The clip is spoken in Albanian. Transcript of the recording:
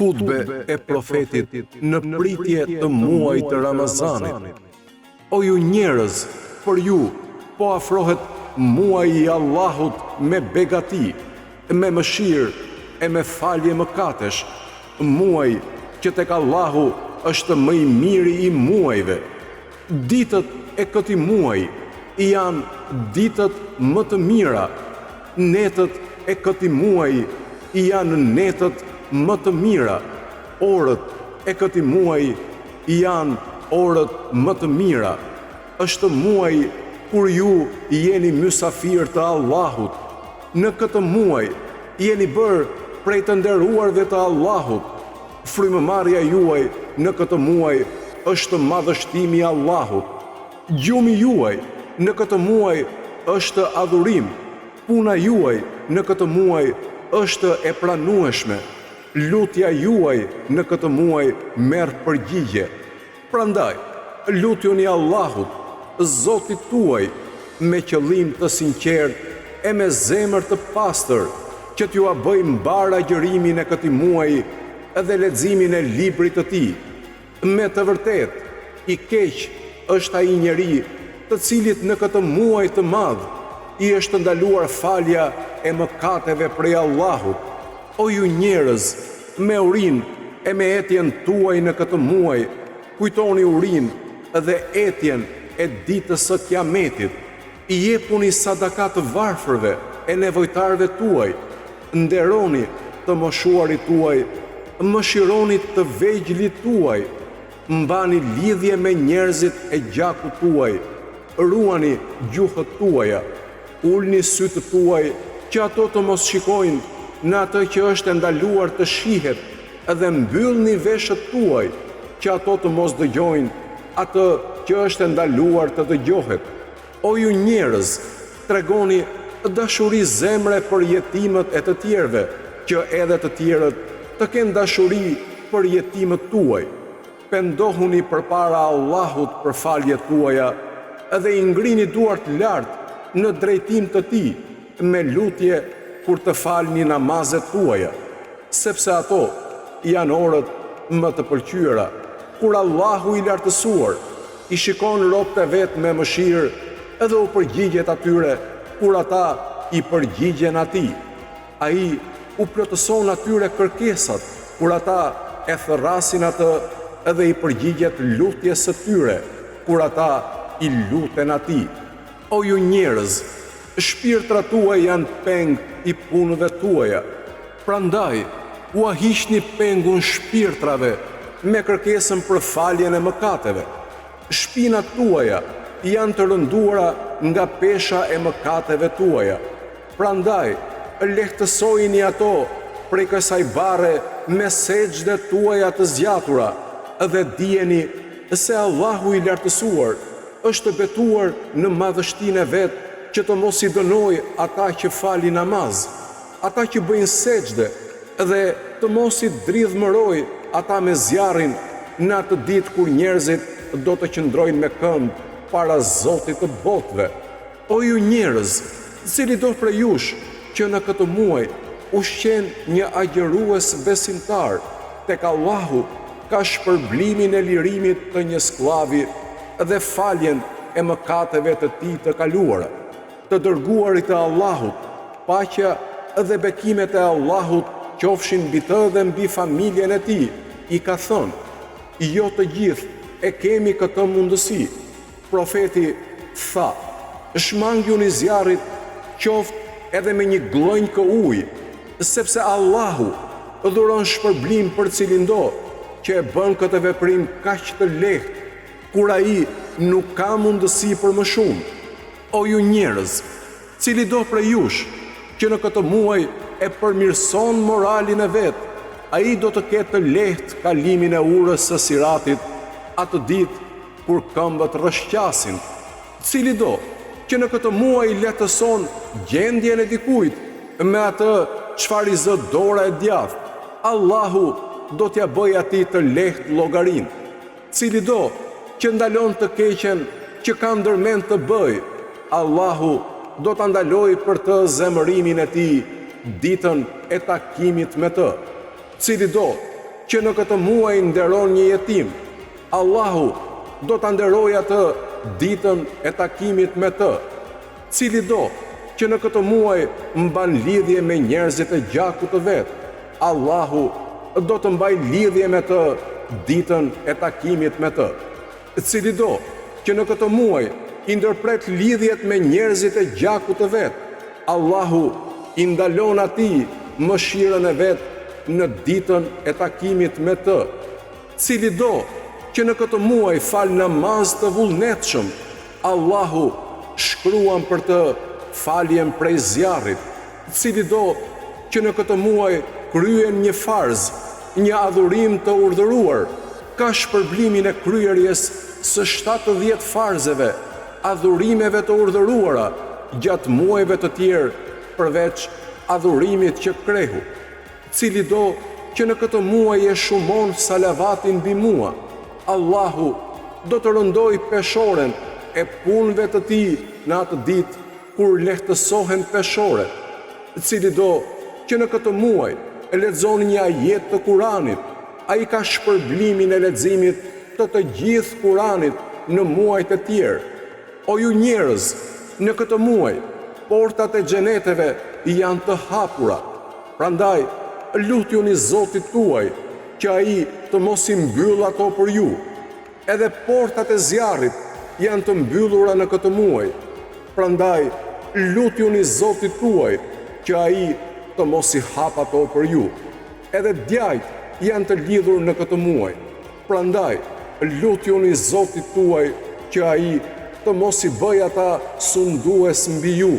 Hutbe e profetit në pritje të muajit të Ramazanit. O ju njerëz, për ju po afrohet muaji i Allahut me begati, me mëshirë e me falje mëkatesh, muaj që tek Allahu është më i miri i muajve. Ditët e këtij muaji janë ditët më të mira, netët e këtij muaji janë netët më të mira, orët e këtij muaji janë orët më të mira. Është muaj kur ju jeni mysafir të Allahut. Në këtë muaj jeni bërë prej të nderuarve të Allahut. Frymëmarrja juaj në këtë muaj është madhështimi i Allahut. Gjumi juaj në këtë muaj është adhurim. Puna juaj në këtë muaj është e pranueshme. Lutja juaj në këtë muaj merr përgjigje. Prandaj, lutjuni Allahut, Zotit tuaj, me qëllim të sinqert e me zemër të pastër, që t'ju a bëj mbar agjërimin e këtij muaji dhe leximin e librit të tij. Me të vërtet, i keq është ai njeri të cilit në këtë muaj të madh i është ndaluar falja e mëkateve prej Allahut. O ju njerëz, me urinë e me etjen tuaj në këtë muaj, kujtoni urinë dhe etjen e ditës së Kiametit. I jepuni sadaka të varfërve e nevojtarëve tuaj, nderoni të moshuarit tuaj, mëshironi të vegjëlit tuaj, mbani lidhje me njerëzit e gjakut tuaj, ruani gjuhët tuaja, ulni sytë tuaj që ato të mos shikojnë në atë që është ndaluar të shihet, dhe mbyllni veshët tuaj që ato të mos dëgjojnë atë që është ndaluar të dëgjohet. O ju njerëz, tregoni dashuri zemre për jetimët e të tjerëve, që edhe të tjerët të kenë dashuri për jetimët tuaj. Pendohuni përpara Allahut për faljet tuaja dhe i ngrini duart lart në drejtim të tij me lutje kur të falni namazet tuaja, sepse ato janë orët më të pëlqyera, kur Allahu i lartësuar i shikon robët e vet me mëshirë edhe u përgjigjet atyre kur ata i përgjigjen atij. Ai u plotëson atyre kërkesat kur ata e thërrasin atë edhe i përgjigjet lutjes së tyre kur ata i luten atij. O ju njerëz, shpirtrat tuaj janë peng i punëve tuaja. Prandaj, u hiqni pengun shpirtrave me kërkesën për faljen e mëkateve. Shpinat tuaja janë të rënduara nga pesha e mëkateve tuaja. Prandaj, lehtësojini ato prej kësaj barre me sejdë tuaja të zgjatura dhe dijeni se Allahu i lartësuar është betuar në madhështinë e vet që të mos i dënoj ata që falin namaz, ata që bëjnë sejdë dhe të mos i dridhmëroj ata me zjarrin në atë ditë kur njerëzit do të qëndrojnë me këmbë para Zotit të botëve. O ju njerëz, cili do prej jush që në këtë muaj ushqen një agjërues besimtar, tek Allahu ka shpërblimin e lirimit të një sklavi dhe faljen e mëkateve të tij të kaluara. Të dërguarit e Allahut, paqja dhe bekimet e Allahut qofshin mbi të dhe mbi familjen e tij, i ka thënë: jo të gjithë e kemi këtë mundësi. Profeti tha: shmangjuni zjarrit qoftë edhe me një glonjë ujë, sepse Allahu dhuron shpërblim për cilin do që e bën këtë veprim kaq të lehtë, kur ai nuk ka mundësi për më shumë. O ju njerëz, cili do prej jush që në këtë muaj e përmirëson moralin e vet, ai do të ketë të lehtë kalimin e urës së Siratit, atë ditë kur këmbët rrëshqasin. Cili do që në këtë muaj lehtëson gjendjen e dikujt me atë çfarë i zë dora e djathtë, Allahu do t'ja bëjë atij të lehtë llogarin. Cili do që ndalon të keqen që ka ndërmend të bëjë, Allahu do ta ndalojë për të zemërimin e tij ditën e takimit me të. Cili do që në këtë muaj nderon një jetim, Allahu do ta nderojë atë ditën e takimit me të. Cili do që në këtë muaj mban lidhje me njerëzit e gjakut të vet, Allahu do të mbaj lidhje me të ditën e takimit me të. Cili do që në këtë muaj i ndërpret lidhjet me njerëzit e gjakut të vet, Allahu i ndalon atij mëshirën e vet në ditën e takimit me të. Cili do që në këtë muaj fal namaz të vullnetshëm, Allahu shkruan për të faljen prej zjarrit. Cili do që në këtë muaj kryen një farz, një adhurim të urdhëruar, ka shpërblimin e kryerjes së 70 farzeve, adhurimeve të urdhëruara gjatë muajve të tjerë përveç adhurimit që krehu. Cili do që në këtë muaj e shumon salavatin mbi mua, Allahu do të rëndoj peshoren e punëve të tij në atë ditë kur lehtësohen peshoret. Cili do që në këtë muaj e lexon një ajet të Kuranit, ai ka shpërblimin e leximit të gjithë Kuranit në muajt e tjerë. O ju njerëz, në këtë muaj portat e xheneteve janë të hapura. Prandaj lutjuni Zotit tuaj që ai të mos i mbyll ato për ju. Edhe portat e zjarrit janë të mbyllura në këtë muaj. Prandaj lutjuni Zotit tuaj që ai të mos i hap ato për ju. Edhe djajt janë të lidhur në këtë muaj. Prandaj lutjuni Zotit tuaj që ai të mos i bëj ata sundues mbi ju.